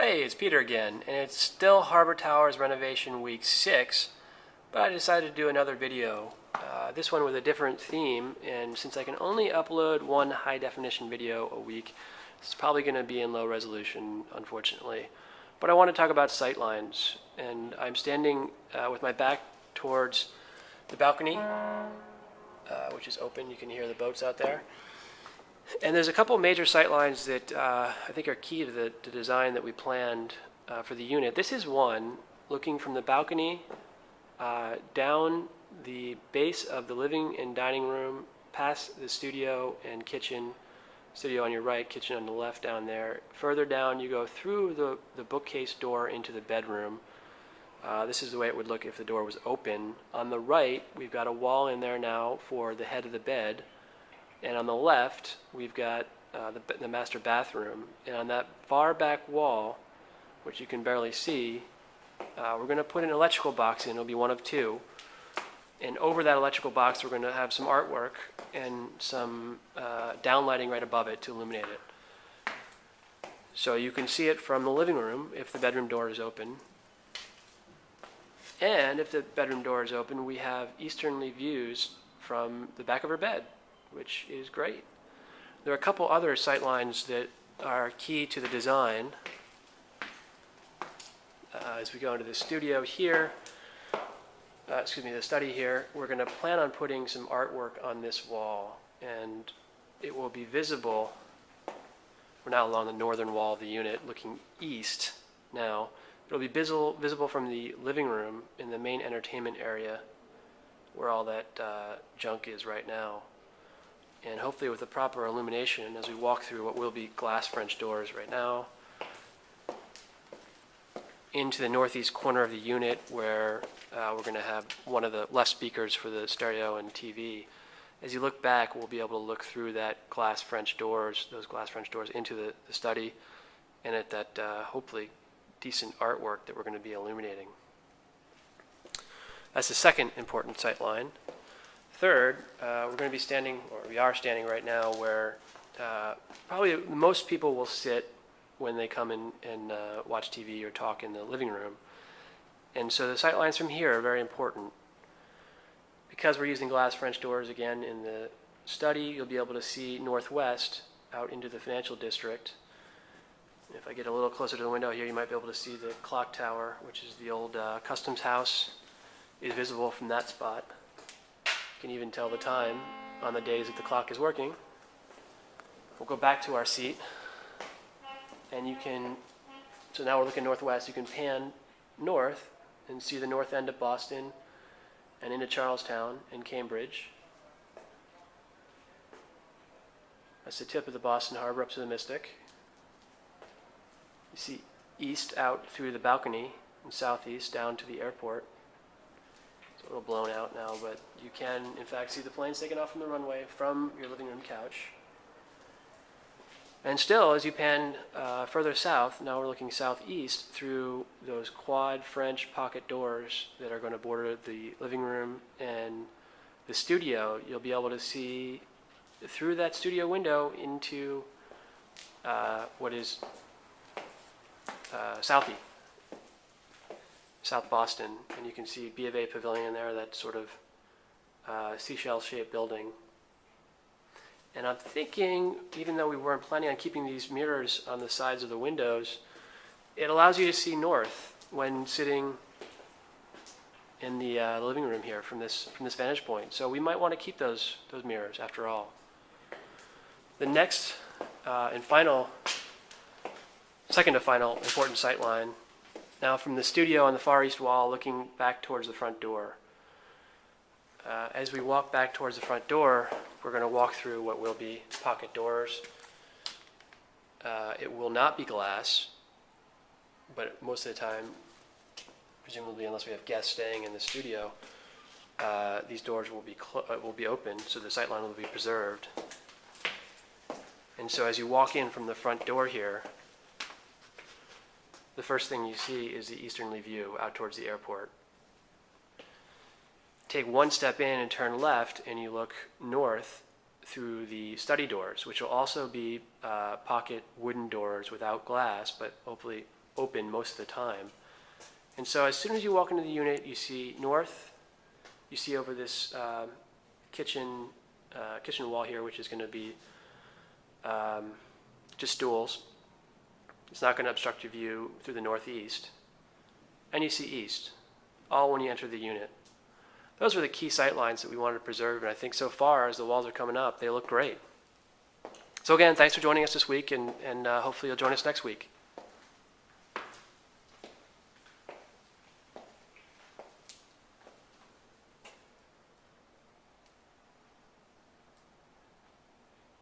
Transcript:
Hey, it's Peter again, and it's still Harbor Towers renovation week 6, but I decided to do another video, this one with a different theme, and since I can only upload one high-definition video a week, it's probably going to be in low resolution, unfortunately. But I want to talk about sightlines, and I'm standing with my back towards the balcony, which is open. You can hear the boats out there. And there's a couple major sightlines that I think are key to the design that we planned for the unit. This is one, looking from the balcony down the base of the living and dining room, past the studio and kitchen. Studio on your right, kitchen on the left down there. Further down, you go through the bookcase door into the bedroom. This is the way it would look if the door was open. On the right, we've got a wall in there now for the head of the bed. And on the left, we've got the master bathroom. And on that far back wall, which you can barely see, we're going to put an electrical box in. It'll be one of two. And over that electrical box, we're going to have some artwork and some downlighting right above it to illuminate it. So you can see it from the living room if the bedroom door is open. And if the bedroom door is open, we have easternly views from the back of her bed, which is great. There are a couple other sightlines that are key to the design. As we go into the studio here, the study here, we're going to plan on putting some artwork on this wall, and it will be visible. We're now along the northern wall of the unit, looking east now. It'll be visible from the living room in the main entertainment area, where all that junk is right now. And hopefully with the proper illumination as we walk through what will be glass French doors right now, into the northeast corner of the unit where we're going to have one of the left speakers for the stereo and TV. As you look back, we'll be able to look through that glass French doors, those glass French doors into the study, and at that hopefully decent artwork that we're going to be illuminating. That's the second important sight line. Third, we're going to be standing, or we are standing right now, where probably most people will sit when they come in and watch TV or talk in the living room. And so the sight lines from here are very important. Because we're using glass French doors again in the study, you'll be able to see northwest out into the financial district. If I get a little closer to the window here, you might be able to see the clock tower, which is the old customs house, is visible from that spot. You can even tell the time on the days that the clock is working. We'll go back to our seat, and you can, so now we're looking northwest, you can pan north and see the north end of Boston and into Charlestown and Cambridge. That's the tip of the Boston Harbor up to the Mystic. You see east out through the balcony and southeast down to the airport. It's a little blown out now, but you can in fact see the planes taking off from the runway from your living room couch. And still, as you pan further south, now we're looking southeast through those quad French pocket doors that are going to border the living room and the studio. You'll be able to see through that studio window into what is South Boston, and you can see B of A Pavilion there, that sort of seashell-shaped building. And I'm thinking, even though we weren't planning on keeping these mirrors on the sides of the windows, it allows you to see north when sitting in the living room here from this vantage point. So we might want to keep those mirrors after all. The next and second to final important sight line, now from the studio on the far east wall looking back towards the front door. As we walk back towards the front door, we're going to walk through what will be pocket doors. It will not be glass, but most of the time, presumably unless we have guests staying in the studio, these doors will be open, so the sightline will be preserved. And so as you walk in from the front door here, the first thing you see is the easterly view out towards the airport. Take one step in and turn left, and you look north through the study doors, which will also be pocket wooden doors without glass, but hopefully open most of the time. And so as soon as you walk into the unit, you see north, you see over this kitchen wall here, which is going to be just stools. It's not going to obstruct your view through the northeast. And you see east, all when you enter the unit. Those were the key sight lines that we wanted to preserve, and I think so far, as the walls are coming up, they look great. So again, thanks for joining us this week, and hopefully you'll join us next week.